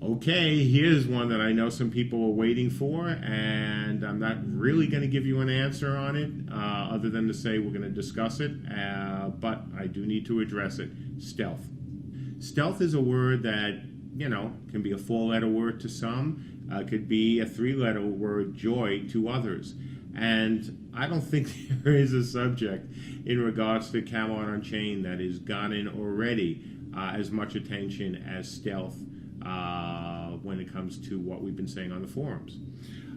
Okay, here's one that I know some people are waiting for, and I'm not really going to give you an answer on it, other than to say we're going to discuss it, but I do need to address it. Stealth. Stealth is a word that, can be a four-letter word to some, could be a three-letter word, joy, to others. And I don't think there is a subject in regards to Camelot Unchained that has gotten already as much attention as stealth when it comes to what we've been saying on the forums.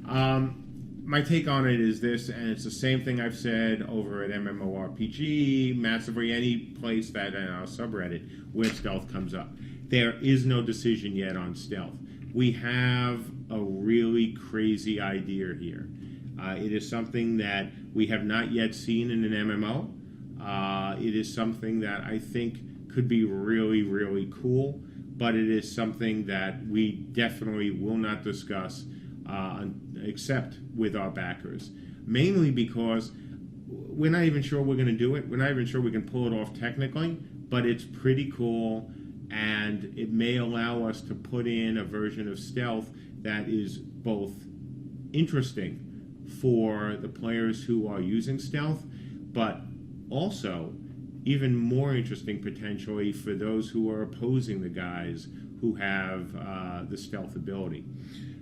My take on it is this, and it's the same thing I've said over at MMORPG, Massively, any place that in our subreddit where stealth comes up. There is no decision yet on stealth. We have a really crazy idea here. It is something that we have not yet seen in an MMO. It is something that I think could be really, really cool, but it is something that we definitely will not discuss except with our backers. Mainly because we're not even sure we're going to do it. We're not even sure we can pull it off technically, but it's pretty cool, and it may allow us to put in a version of stealth that is both interesting for the players who are using stealth, but also even more interesting potentially for those who are opposing the guys who have the stealth ability.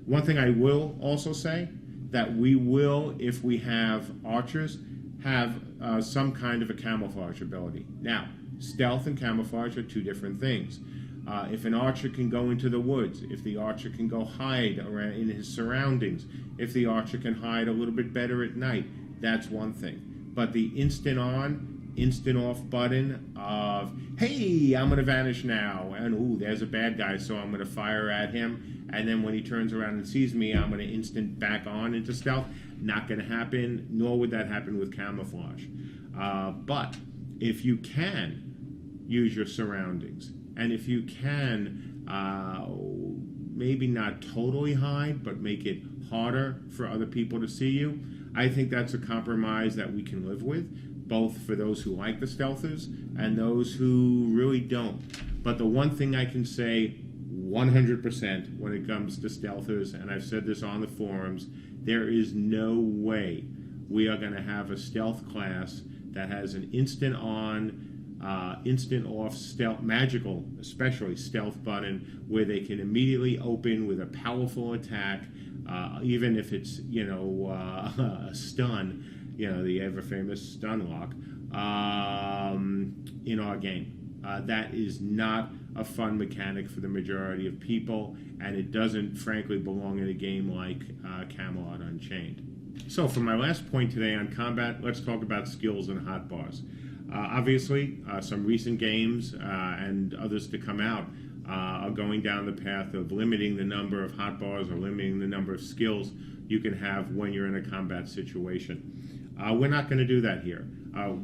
One thing I will also say, that we will, if we have archers, have some kind of a camouflage ability. Now, stealth and camouflage are two different things. If an archer can go into the woods, if the archer can go hide around in his surroundings, if the archer can hide a little bit better at night, that's one thing. But the instant on, instant off button of, hey, I'm going to vanish now, and ooh, there's a bad guy, so I'm going to fire at him, and then when he turns around and sees me, I'm going to instant back on into stealth. Not going to happen, nor would that happen with camouflage. But if you can use your surroundings, and if you can maybe not totally hide, but make it harder for other people to see you, I think that's a compromise that we can live with, both for those who like the stealthers and those who really don't. But the one thing I can say 100% when it comes to stealthers, and I've said this on the forums, there is no way we are going to have a stealth class that has an instant on, instant off stealth, magical, especially stealth button, where they can immediately open with a powerful attack, even if it's, a stun, the ever famous stun lock, in our game. That is not a fun mechanic for the majority of people, and it doesn't, frankly, belong in a game like Camelot Unchained. So for my last point today on combat, let's talk about skills and hotbars. Obviously, some recent games and others to come out are going down the path of limiting the number of hotbars or limiting the number of skills you can have when you're in a combat situation. We're not going to do that here.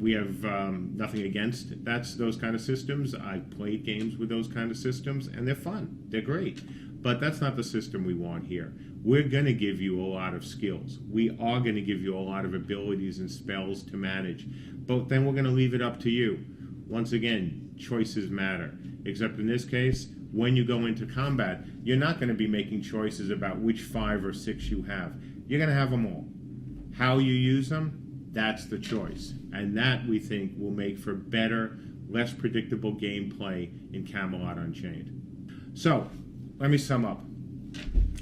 We have nothing against those kind of systems. I've played games with those kind of systems, and they're fun. They're great. But that's not the system we want here. We're going to give you a lot of skills. We are going to give you a lot of abilities and spells to manage. But then we're going to leave it up to you. Once again, choices matter. Except in this case, when you go into combat, you're not going to be making choices about which 5 or 6 you have. You're going to have them all. How you use them, that's the choice. And that, we think, will make for better, less predictable gameplay in Camelot Unchained. So, let me sum up.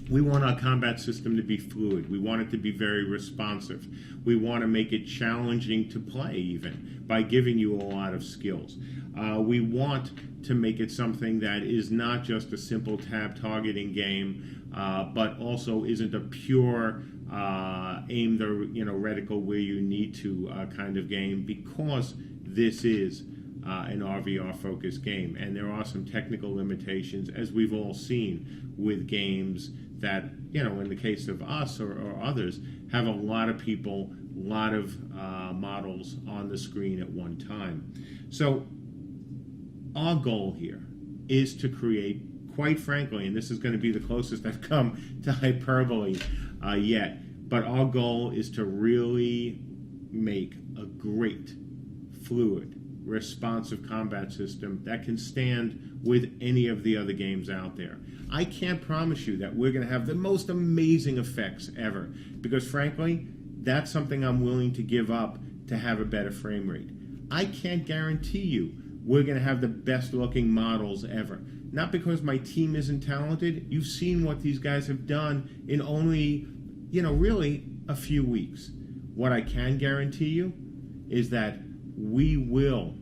We want our combat system to be fluid. We want it to be very responsive. We want to make it challenging to play, even, by giving you a lot of skills. We want to make it something that is not just a simple tab targeting game, but also isn't a pure aim the reticle where you need to kind of game, because this is an RVR focused game, and there are some technical limitations, as we've all seen with games that, in the case of us or others, have a lot of people, a lot of models on the screen at one time. So our goal here is to create, quite frankly, and this is going to be the closest I've come to hyperbole yet, but our goal is to really make a great, fluid, responsive combat system that can stand with any of the other games out there. I can't promise you that we're going to have the most amazing effects ever, because frankly, that's something I'm willing to give up to have a better frame rate. I can't guarantee you we're going to have the best looking models ever. Not because my team isn't talented. You've seen what these guys have done in only, really a few weeks. What I can guarantee you is that we will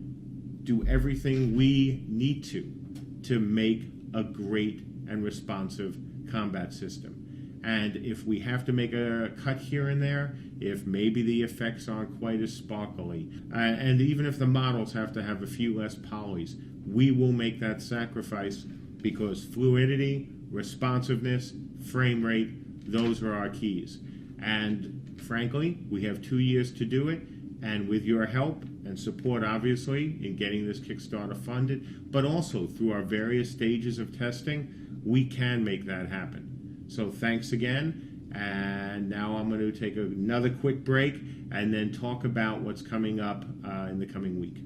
do everything we need to make a great and responsive combat system. And if we have to make a cut here and there, if maybe the effects aren't quite as sparkly, and even if the models have to have a few less polys, we will make that sacrifice, because fluidity, responsiveness, frame rate, those are our keys. And frankly, we have 2 years to do it, and with your help and support, obviously, in getting this Kickstarter funded, but also through our various stages of testing, we can make that happen. So thanks again, and now I'm going to take another quick break and then talk about what's coming up in the coming week.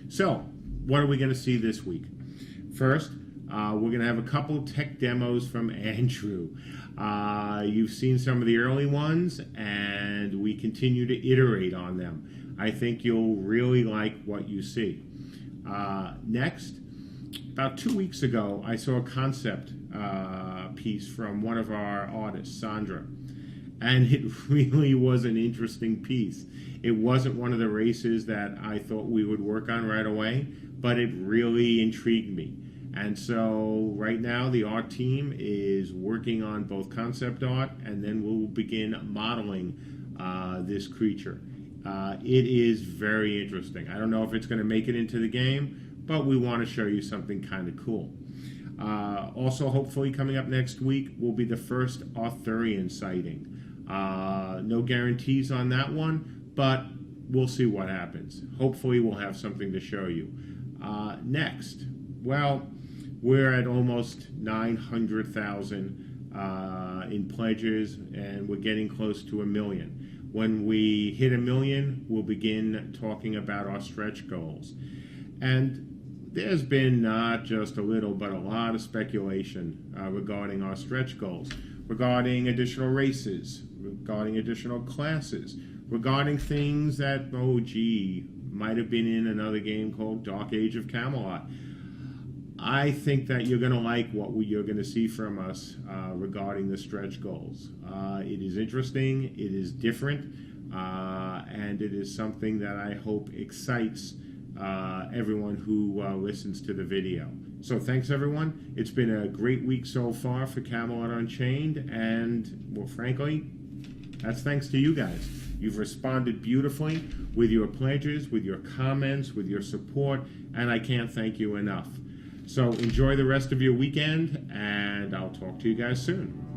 So, what are we going to see this week? First, we're going to have a couple tech demos from Andrew. You've seen some of the early ones, and we continue to iterate on them. I think you'll really like what you see. Next, about 2 weeks ago, I saw a concept piece from one of our artists, Sandra, and it really was an interesting piece. It wasn't one of the races that I thought we would work on right away, but it really intrigued me. And so right now the art team is working on both concept art, and then we'll begin modeling this creature. It is very interesting. I don't know if it's going to make it into the game, but we want to show you something kind of cool. Also, hopefully coming up next week will be the first Arthurian sighting. No guarantees on that one, but we'll see what happens. Hopefully we'll have something to show you. Next, well, we're at almost 900,000 in pledges, and we're getting close to 1 million. When we hit 1 million, we'll begin talking about our stretch goals. And there's been not just a little, but a lot of speculation regarding our stretch goals, regarding additional races, regarding additional classes, regarding things that, might have been in another game called Dark Age of Camelot. I think that you're going to like what you're going to see from us regarding the stretch goals. It is interesting, it is different, and it is something that I hope excites everyone who listens to the video. So thanks everyone. It's been a great week so far for Camelot Unchained, and well, frankly, that's thanks to you guys. You've responded beautifully with your pledges, with your comments, with your support, and I can't thank you enough. So enjoy the rest of your weekend, and I'll talk to you guys soon.